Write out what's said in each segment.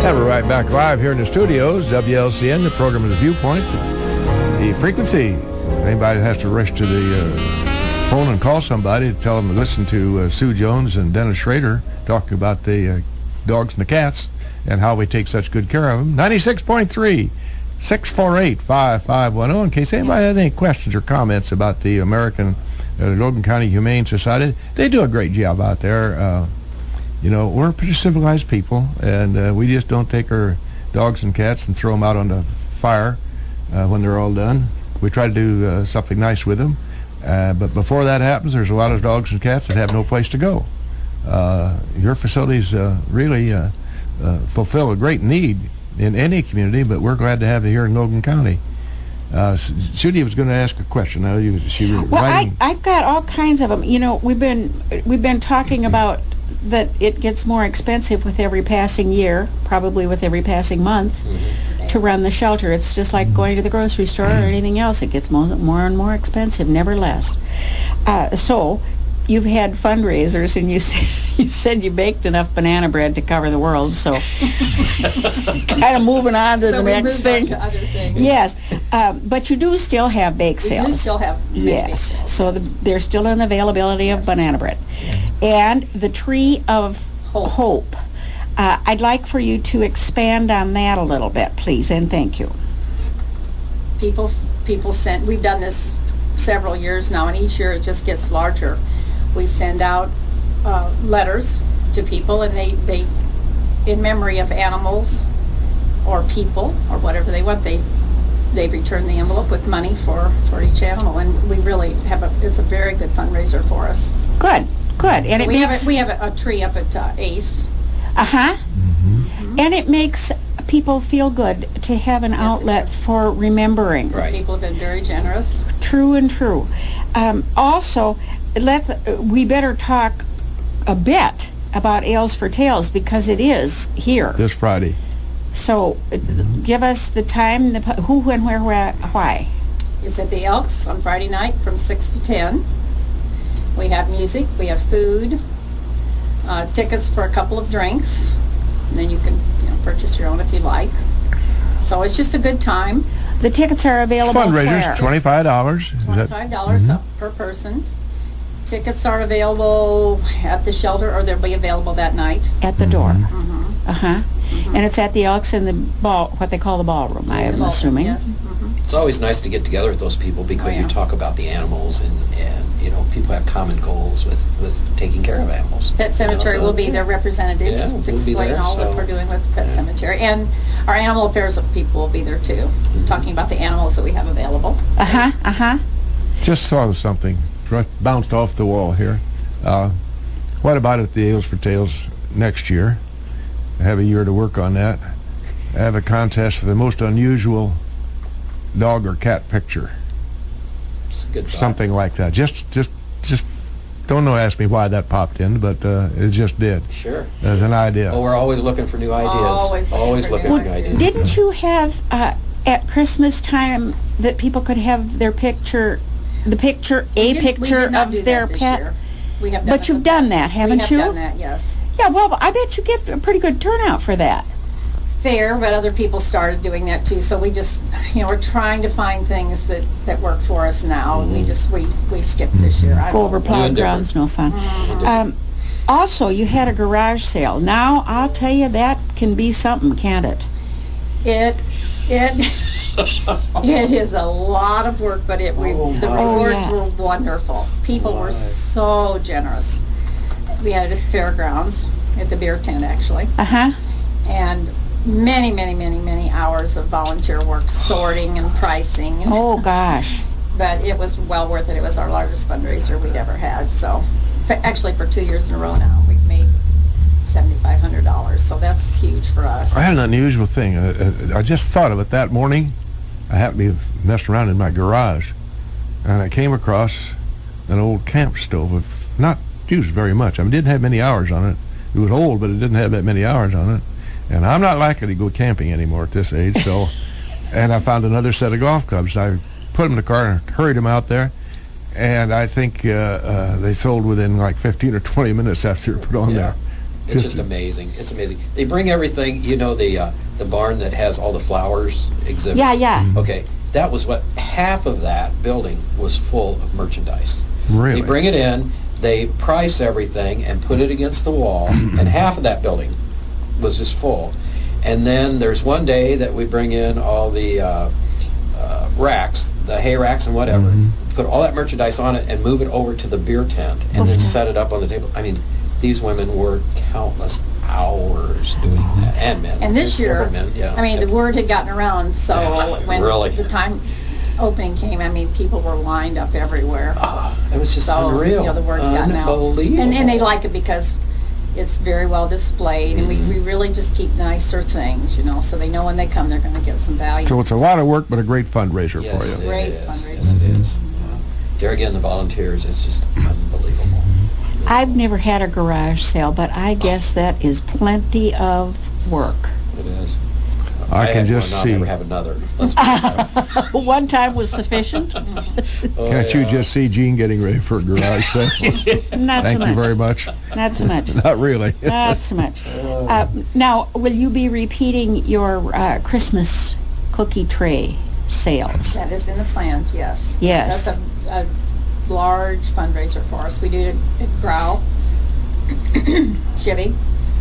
Yeah, we're right back live here in the studios, WLCN. The program is Viewpoint. The frequency, if anybody has to rush to the phone and call somebody, tell them to listen to Sue Jones and Dennis Schrader talking about the dogs and the cats and how we take such good care of them. 96.3, 648-5510. In case anybody had any questions or comments about the American Logan County Humane Society, they do a great job out there. We're pretty civilized people, and we just don't take our dogs and cats and throw them out on the fire when they're all done. We try to do something nice with them. But before that happens, there's a lot of dogs and cats that have no place to go. Your facilities really fulfill a great need in any community, but we're glad to have you here in Logan County. Judy was going to ask a question. I've got all kinds of them. We've been talking about that it gets more expensive with every passing year, probably with every passing month, to run the shelter. It's just like going to the grocery store or anything else. It gets more and more expensive, never less. So you've had fundraisers, and you said you baked enough banana bread to cover the world, so kind of moving on to the next thing. To other things. Yes, but you do still have bake sales. We do still have bake sales. So there's still an availability of banana bread. And the Tree of Hope. I'd like for you to expand on that a little bit, please, and thank you. People send, we've done this several years now, and each year it just gets larger. We send out letters to people, and they in memory of animals or people or whatever they want, they return the envelope with money for each animal, and we really it's a very good fundraiser for us. Good. And so we have a tree up at ACE. And it makes people feel good to have an outlet for remembering. Right. People have been very generous. True. Also, we better talk a bit about Ales for Tales, because it is here this Friday. So give us the time, who, when, where, why. It's at the Elks on Friday night from 6 to 10. We have music, we have food, tickets for a couple of drinks, and then you can purchase your own if you like. So it's just a good time. The tickets are available fundraisers, $25. $25 up per person. Tickets are available at the shelter, or they'll be available that night. At the door. And it's at the Elks in the what they call the ballroom, I am assuming. Yes. It's always nice to get together with those people, because you talk about the animals, and people have common goals with taking care of animals. Pet Cemetery will be their representatives to explain all what we're doing with Pet Cemetery. And our animal affairs people will be there too, talking about the animals that we have available. Just saw something bounced off the wall here. What about at the Ales for Tales next year? I have a year to work on that. I have a contest for the most unusual dog or cat picture. It's a good thought. Something like that. Just don't ask me why that popped in, but it just did. Sure. As an idea. Well, we're always looking for new ideas. Always looking for new ideas. Didn't you have at Christmas time that people could have their picture of their pet? We have done but you've done that, haven't you? We have done that, yes. Yeah, well, I bet you get a pretty good turnout for that. Fair, but other people started doing that too. So we just, we're trying to find things that work for us now. We skipped this year. Go over plowed grounds, no fun. Also, you had a garage sale. Now, I'll tell you, that can be something, can't it? It is a lot of work, but the rewards were wonderful. People were so generous. We had it at the fairgrounds, at the beer tent actually. And many hours of volunteer work, sorting and pricing. Oh gosh. But it was well worth it. It was our largest fundraiser we'd ever had. So actually for 2 years in a row now, we've made $7,500. So that's huge for us. I had an unusual thing. I just thought of it that morning. I happened to be messing around in my garage, and I came across an old camp stove, not used very much. I mean, it didn't have many hours on it. It was old, but it didn't have that many hours on it. And I'm not likely to go camping anymore at this age, so... And I found another set of golf clubs. I put them in the car and hurried them out there, and I think they sold within like 15 or 20 minutes after they were put on there. It's just amazing. It's amazing. They bring everything, you know, the barn that has all the flowers exhibits. Yeah, yeah. Okay, that was what, half of that building was full of merchandise. Really? They bring it in, they price everything and put it against the wall, and half of that building was just full. And then there's one day that we bring in all the racks, the hay racks and whatever, put all that merchandise on it and move it over to the beer tent and then set it up on the table. I mean, these women work countless hours doing that, and men. And this year, several men, yeah. I mean, the word had gotten around, so when Really? the time opening came, I mean, people were lined up everywhere. It was just So, unreal. you know, the word's gotten out. Unbelievable. And they like it because it's very well displayed, and we really just keep nicer things, you know, so they know when they come, they're going to get some value. So it's a lot of work, but a great fundraiser Yes, for it you. Great is. fundraiser. Yes, it is. Yeah. There again, the volunteers, it's just unbelievable. I've never had a garage sale, but I guess that is plenty of work. It is. I can had just one, I'll see. never have another. Let's put it that way. One time was sufficient. Oh, Can't you yeah. just see Gene getting ready for a garage sale? Not so Thank much. you very much. Not so much. Not really. Not so much. Now, will you be repeating your Christmas cookie tray sales? That is in the plans, yes. Yes. That's a large fundraiser for us. We do it at Grow, Chivy.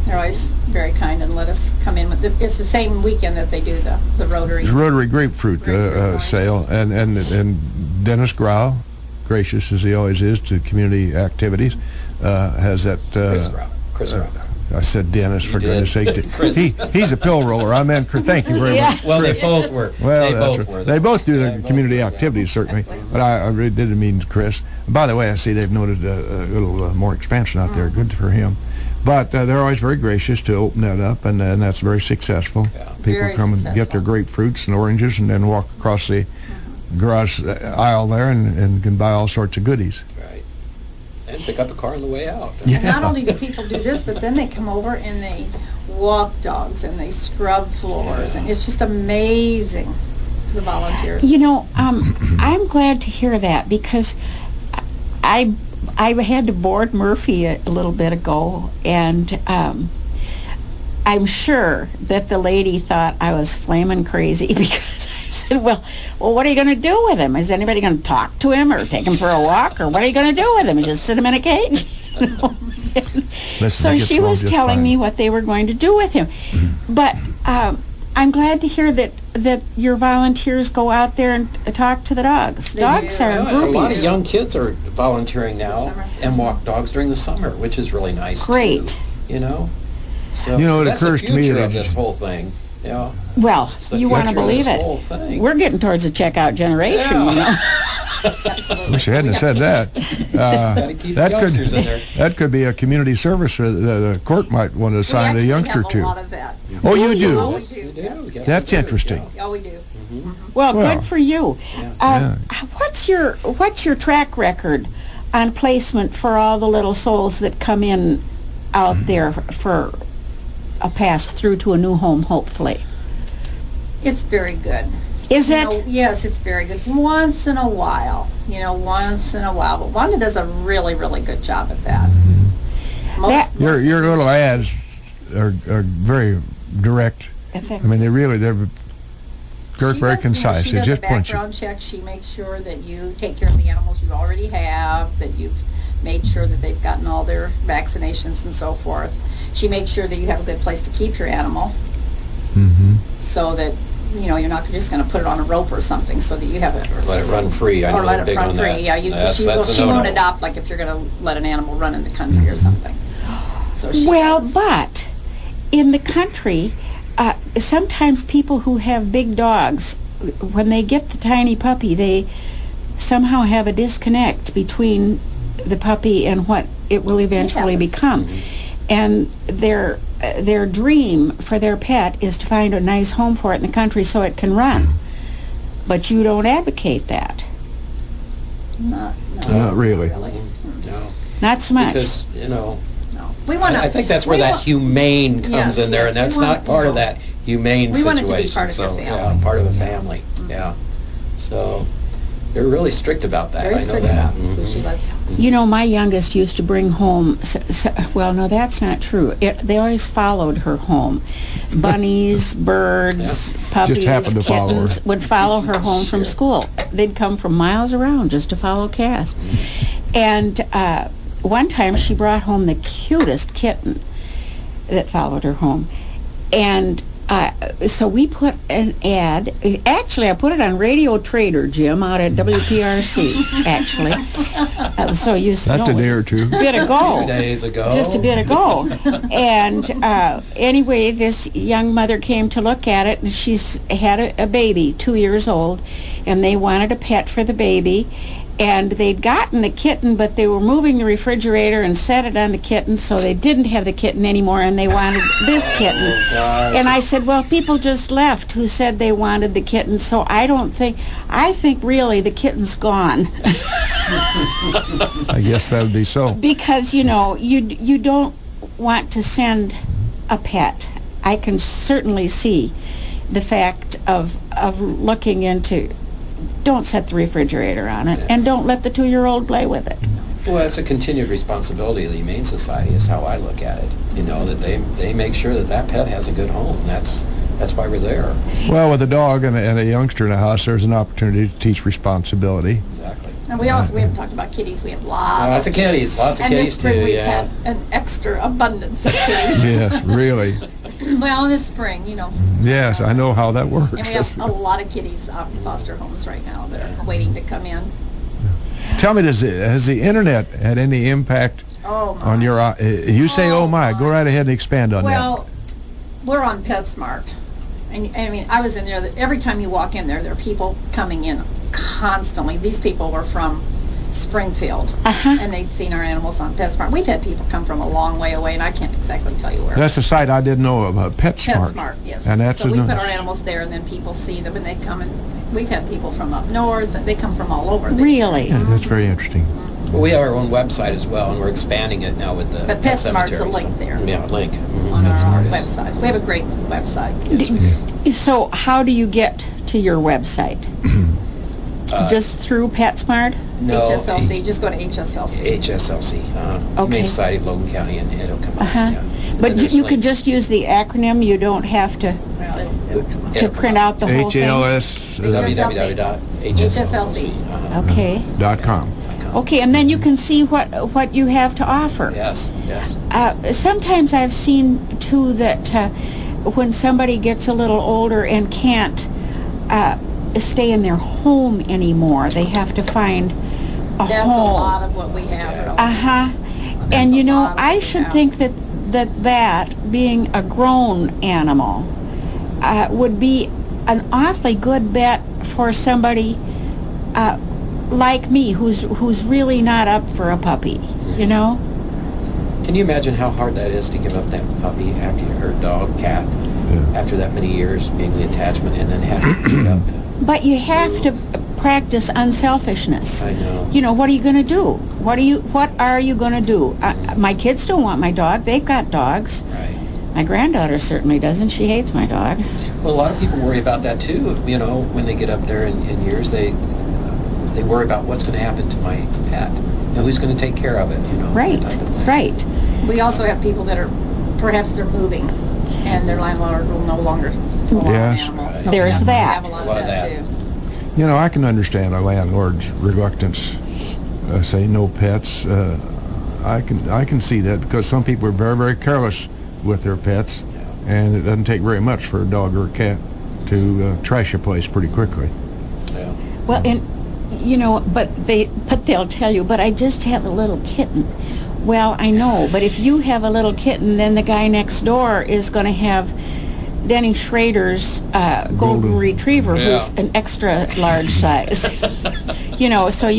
They're always very kind and let us come in with it's the same weekend that they do the Rotary. It's Rotary Grapefruit Grapefruit sale, and Dennis Grau, gracious as he always is to community activities, has that. Chris Rock. I said Dennis, for You goodness did. sake. Chris. He's a pill roller. I meant, thank you very much. Well, they Chris. both were. Well, they that's both right. were. They both do They the both community were, yeah. activities, certainly. But I really did mean Chris. By the way, I see they've noted a little more expansion out there. Good for him. But they're always very gracious to open that up, and that's very successful. Yeah. People Very come and get their successful. grapefruits and oranges and then walk across the garage aisle there and can buy all sorts of goodies. Right. And pick up a car on the way out. And not only do people do this, but then they come over and they walk dogs and they scrub floors, and it's just amazing, the volunteers. You know, I'm glad to hear that because I had to board Murphy a little bit ago, and I'm sure that the lady thought I was flaming crazy because I said, well, what are you going to do with him? Is anybody going to talk to him or take him for a walk, or what are you going to do with him? Just sit him in a cage? You know? Listen, So that gets she along was just telling fine. me what they were going to do with him. But I'm glad to hear that your volunteers go out there and talk to the dogs. They Dogs do. are Yeah, a lot of groupies. young kids are volunteering now summer. and walk dogs during the summer, which is really nice. Great. Too, you know. So You know, it that's occurs the to me future that of this whole thing. You know, Well, it's the you want to future of believe this it. whole thing. We're getting towards the checkout generation, you know. Absolutely. Wish I hadn't have said that. Gotta keep the youngsters in there. That could be a community service the court might want to We assign a actually youngster have a to. lot of that. Oh, you Oh, do? we You do. do. Yes. Yes, That's we do. interesting. Yeah. Oh, we do. Well, Well, good for you. Yeah. What's your track record on placement for all the little souls that come in out there for a pass through to a new home, hopefully? It's very good. Is You it? know, yes, it's very good. Once in a while. But Wanda does a really, really good job at that. That- Your little ads are very direct. Effective. I mean, they're very concise. She They does just a point you. background check. She makes sure that you take care of the animals you already have, that you've made sure that they've gotten all their vaccinations and so forth. She makes sure that you have a good place to keep your animal, so that you're not just going to put it on a rope or something, so that you have it. Or let it run free. I know Or let they're it big run on free. that. Yeah, That's a she won't no-no. adopt like if you're going to let an animal run in the country or something. So she Well, does. but in the country, sometimes people who have big dogs, when they get the tiny puppy, they somehow have a disconnect between the puppy and what it will eventually happens. become. And their dream for their pet is to find a nice home for it in the country so it can run. But you don't advocate that. No, Not really. No, Not so much. because No. We want to. I think that's where that humane comes Yes, in there, yes, and that's we want- not part of that humane We want it situation. to be part of your So, family. yeah, part of a family. Yeah. So, They're really strict about that. Very I know strict that. about who she lets. You know, my youngest used to bring home, well, no, that's not true. They always followed her home. Bunnies, birds, puppies, Just happened to follow her. kittens would follow her home from school. They'd come from miles around just to follow Cass. And one time she brought home the cutest kitten that followed her home. And so we put an ad. Actually, I put it on Radio Trader, Jim, out at WPRC, actually. So you That's a day or two. a bit ago. 2 days ago. Just a bit ago. And anyway, this young mother came to look at it, and she's had a baby, 2 years old, and they wanted a pet for the baby. And they'd gotten the kitten, but they were moving the refrigerator and set it on the kitten, so they didn't have the kitten anymore, and they wanted this kitten. Gosh. And I said, well, people just left who said they wanted the kitten, so I think really the kitten's gone. I guess that would be so. Because, you know, you don't want to send a pet. I can certainly see the fact of looking into, don't set the refrigerator on it, and don't let the 2-year-old play with it. Well, it's a continued responsibility of the Humane Society is how I look at it. You know, that they make sure that that pet has a good home. That's why we're there. Well, with a dog and a youngster in the house, there's an opportunity to teach responsibility. Exactly. And we haven't talked about kitties. We have Lots of kitties. Lots of and kitties this spring too. we've Yeah. had an extra abundance of kitties. Yes, really. Well, in the spring, you know. Yes, I know how that works. And we have a lot of kitties out in foster homes right now that are waiting to come in. Tell me, has the internet had any impact Oh, my. on your? You say, Oh, "Oh my!" Go my. right ahead and expand on Well, we're on PetSmart. And I mean, I was in there, every time you walk in there are people coming in constantly. These people were from Springfield, Uh-huh. and they'd seen our animals on PetSmart. We've had people come from a long way away, and I can't exactly tell you where. that. That's a site I didn't know about, PetSmart. PetSmart, yes. And that's so we a- put our animals there, and then people see them, and they come and we've had people from up north. They come from all over. Really? Yeah, that's very interesting. Well, we have our own website as well, and we're expanding it now with the But pet PetSmart's a cemetery, link so- there. Yeah, link. on our PetSmart is. website. We have a great website. So how do you get to your website? Just through PetSmart? No, HSLC. Just go to HSLC. HSLC, Okay. Humane Society of Logan County, and it'll come up. Uh-huh. Yeah. And But there's you could links. just use the acronym, you don't have to Well, it'll come up. to It'll come print up. out the whole thing? HALS www.hslc.com. Okay. Okay, and then you can see what you have to offer. Yes, yes. Sometimes I've seen too that when somebody gets a little older and can't stay in their home anymore, they have to find a That's home. a lot of what we have. Uh-huh. That's And a you know, lot of I what we should have. think that being a grown animal would be an awfully good bet for somebody like me who's really not up for a puppy, you know? Can you imagine how hard that is to give up that puppy after you hurt dog, cat, after that many years being the attachment, and then have to give it up? But you have to practice unselfishness. I know. You know, what are you going to do? What are you going to do? My kids don't want my dog. They've got dogs. Right. My granddaughter certainly doesn't. She hates my dog. Well, a lot of people worry about that too. You know, when they get up there in years, they worry about what's going to happen to my pet. You know, who's going to take care of it? You know, Right, that type of thing. right. We also have people that are, perhaps they're moving, and their landlord will no longer allow Yes. an animal. There's we that. have a lot A lot of of that that. too. You know, I can understand a landlord's reluctance, say no pets. I can see that because some people are very, very careless with their pets, and it doesn't take very much for a dog or a cat to trash a place pretty quickly. Yeah. Well, and you know, but they'll tell you, but I just have a little kitten. Well, I know, but if you have a little kitten, then the guy next door is going to have Denny Schrader's golden retriever, who's an extra large size. You know, so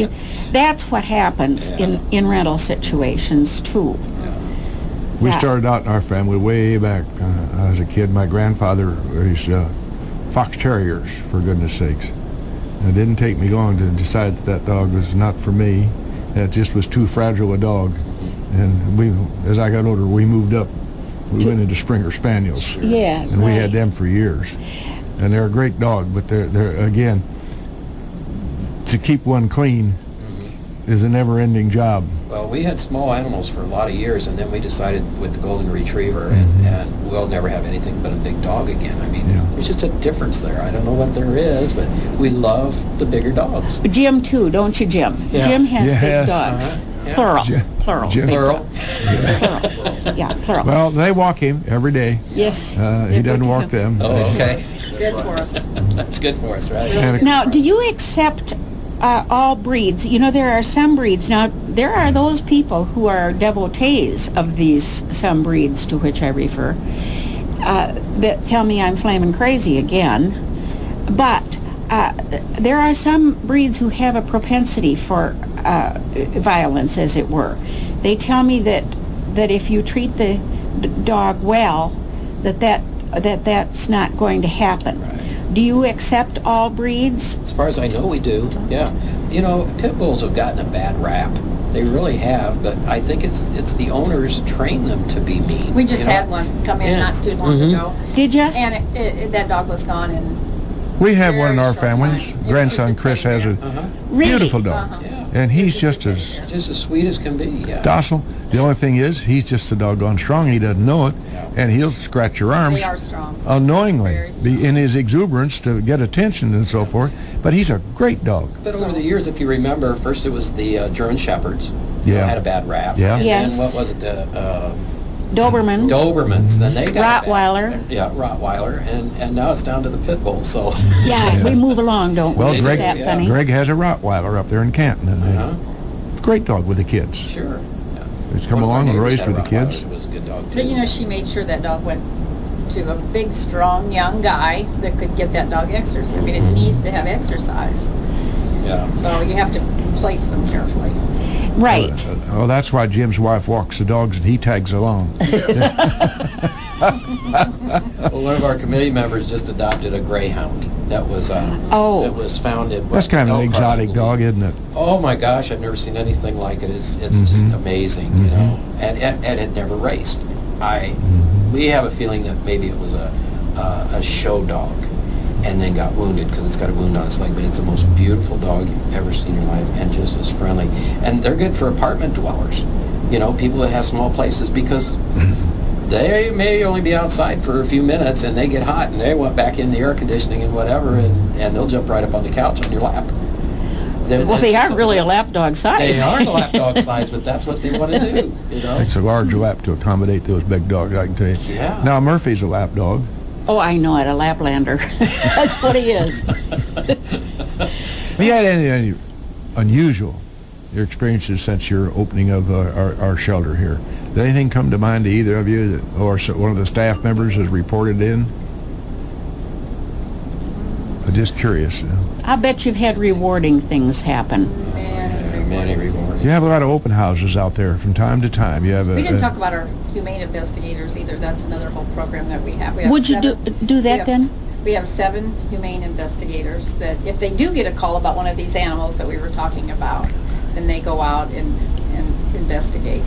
that's what happens in rental situations too. We Yeah. started out in our family way back. As a kid, my grandfather raised fox terriers, for goodness sakes. It didn't take me long to decide that dog was not for me. It just was too fragile a dog. And as I got older, we moved up. We went into Springer Spaniels. Yeah, And we had right. them for years. And they're a great dog, but they're again, to keep one clean is a never-ending job. Well, we had small animals for a lot of years, and then we decided with the golden retriever, and we'll never have anything but a big dog again. I mean, there's just a difference there. I don't know what there is, but we love the bigger dogs. Jim too, don't you, Jim? Yeah. Jim has Yes. big dogs. Yeah. Plural. Jim- Plural. Jim- Big Plural. dog. Plural. Yeah, plural. Well, they walk him every day. Yes. He They're doesn't good to walk him. them. Oh, okay. It's good for us. That's good for us, right? And Now, do you accept all breeds? You know, there are some breeds. Now, there are those people who are devotees of these some breeds to which I refer that tell me I'm flaming crazy again. But there are some breeds who have a propensity for violence, as it were. They tell me that if you treat the dog well, that's not going to happen. Right. Do you accept all breeds? As far as I know, we do. Yeah. You know, pit bulls have gotten a bad rap. They really have, but I think it's the owners train them to be mean. We just you know? had one come in Yeah. not too long ago, Did you? and that dog was gone in we have one in very our short families. time. It was Grandson just a Chris teddy has a bear. Really? beautiful dog. Uh-huh. Yeah. And he's just as Just as sweet as can be, yeah. docile. The only thing is, he's just a doggone strong. He doesn't know it, Yeah. and he'll scratch your arms They are strong. unknowingly, Very strong. in his exuberance to get attention and so forth. But he's a great dog. But over the years, if you remember, first it was the German Shepherds. Yeah. Had a bad rap. Yeah. And Yes. then what was it? Doberman. Dobermans. Then they got a bad- Rottweiler. Yeah, Rottweiler. And now it's down to the pit bull, so. Yeah, we move along, don't Well, we? Isn't Greg, that yeah. funny? Greg has a Rottweiler up there in Canton, and Uh-huh. great dog with the kids. Sure. Yeah. He's come One of our along and neighbors raised had a with the kids. Rottweiler that was a good dog, too. But you know, she made sure that dog went to a big, strong, young guy that could get that dog exercise. I mean, it needs to have exercise, Yeah. so you have to place them carefully. Right. Well, that's why Jim's wife walks the dogs and he tags along. Well, one of our committee members just adopted a greyhound. That was Oh. that was found in. That's kind of an Elkhart, exotic I dog, believe. isn't it? Oh my gosh, I've never seen anything like it. It's just amazing, you know. And it never raced. We have a feeling that maybe it was a show dog, and then got wounded because it's got a wound on its leg. But it's the most beautiful dog you've ever seen in your life, and just as friendly. And they're good for apartment dwellers, you know, people that have small places, because they may only be outside for a few minutes and they get hot and they want back in the air conditioning and whatever, and they'll jump right up on the couch on your lap. Well, they aren't really a lapdog size. They aren't a lapdog size, but that's what they want to do, you know? Takes a large lap to accommodate those big dogs, I can tell you. Yeah. Now, Murphy's a lap dog. Oh, I know it, a Laplander. That's what he is. Have you had any unusual your experiences since your opening of our shelter here? Did anything come to mind to either of you, that, or one of the staff members has reported in? I'm just curious. I bet you've had rewarding things happen. Many rewards. You have a lot of open houses out there from time to time. You have We didn't talk about our humane investigators either. That's another whole program that we have. We have Would you do we that have- then? We have 7 humane investigators that if they do get a call about one of these animals that we were talking about, then they go out and investigate.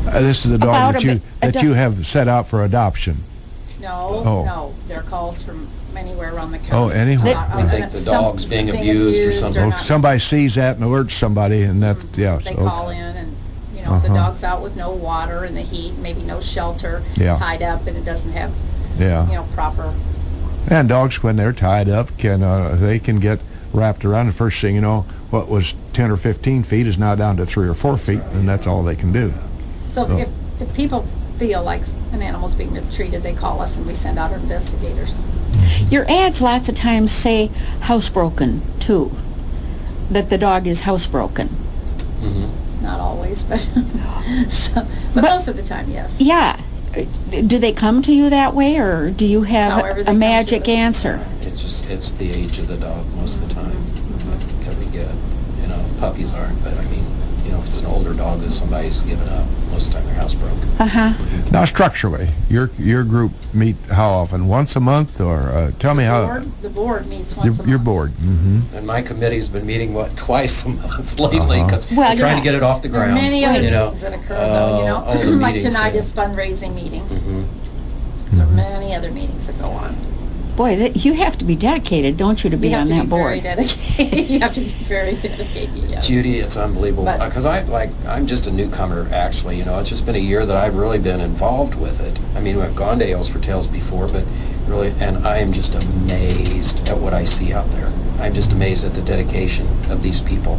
This is a dog About that a you bit- a that you have set out for adoption. No, Oh. no, there are calls from anywhere around the country. Oh, anywhere. About- We think the dog's being abused or something. Oh, not- somebody sees that and alerts somebody, and that yeah. They so- call in and, you know, if the Uh-huh. dog's out with no water in the heat, maybe no shelter, Yeah. tied up, and it doesn't have, Yeah. you know, proper. And dogs, when they're tied up, they can get wrapped around. The first thing you know, what was 10 or 15 feet is now down to 3 or 4 feet, and that's all they can do. So Oh. if people feel like an animal's being mistreated, they call us and we send out our investigators. Your ads lots of times say housebroken, too. That the dog is housebroken. Not always, but but But- most of the time, yes. Yeah. Do they come to you that way, or do you However have they a come to magic us. answer? It's the age of the dog most of the time that we get. You know, puppies aren't, but I mean, you know, if it's an older dog that somebody's given up, most of the time their housebroken. Uh-huh. Now, structurally, your group meet how often? Once a month, or tell me how The board meets once a month. your board. Mm-hmm. And my committee's been meeting, twice a month lately, because Well, we're trying yeah. to get it off the There are ground. many other you know. meetings that occur, though, you know. Other Like meetings, tonight yeah. is fundraising meeting. Mhm. There are many other meetings that go on. Boy, you have to be dedicated, don't you, to be on that board? You have to be very dedicated. You have to be very dedicated, yes. Judy, it's unbelievable But- because I'm just a newcomer actually. It's just been a year that I've really been involved with it. I mean, I've gone to Ales for Tales before, but really, and I am just amazed at what I see out there. I'm just amazed at the dedication of these people,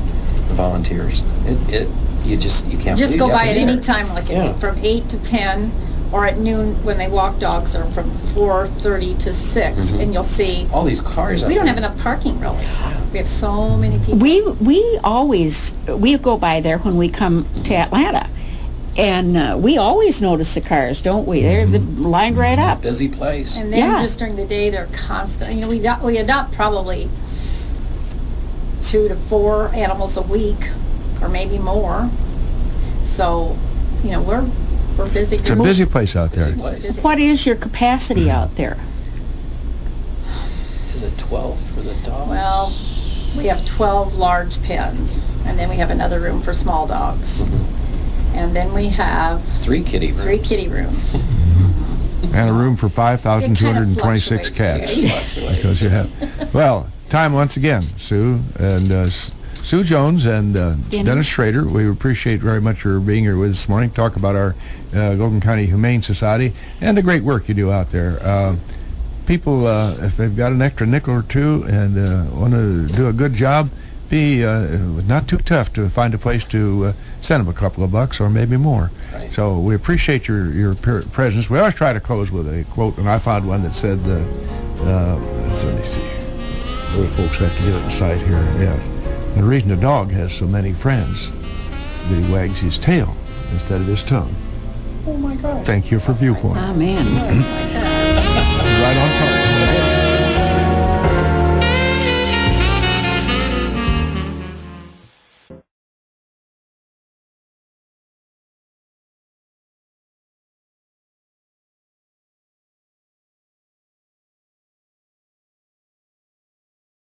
the volunteers. You can't Just believe go you have by to at be any there. time, like Yeah. from 8 to 10, or at noon when they walk dogs, or from 4:30 to 6, and you'll see. All these cars out We don't there. have enough parking, really. We have so many people. We go by there when we come to Atlanta, and we always notice the cars, don't we? They're lined right It's a up. busy place. And then Yeah. just during the day, they're constant. We adopt probably 2 to 4 animals a week, or maybe more. So, we're busy. It's a busy place out there. Busy place. What is your capacity out there? Is it 12 for the dogs? Well, we have 12 large pens, and then we have another room for small dogs. And then we have 3 kitty rooms. 3 kitty rooms. And a room for 5,226 It cats. kind of fluctuates. Because you have. Well, time once again, Sue and Sue Jones and Dennis Schrader. We appreciate very much your being here with us this morning. Talk about our Logan County Humane Society and the great work you do out there. People, if they've got an extra nickel or two and want to do a good job, be not too tough to find a place to send them a couple of bucks or maybe more. Right. So we appreciate your presence. We always try to close with a quote, and I found one that said, let me see. Old folks have to get it in sight here. Yeah. The reason a dog has so many friends that he wags his tail instead of his tongue. Oh my gosh. Thank you for Viewpoint. Oh, man. Right on top.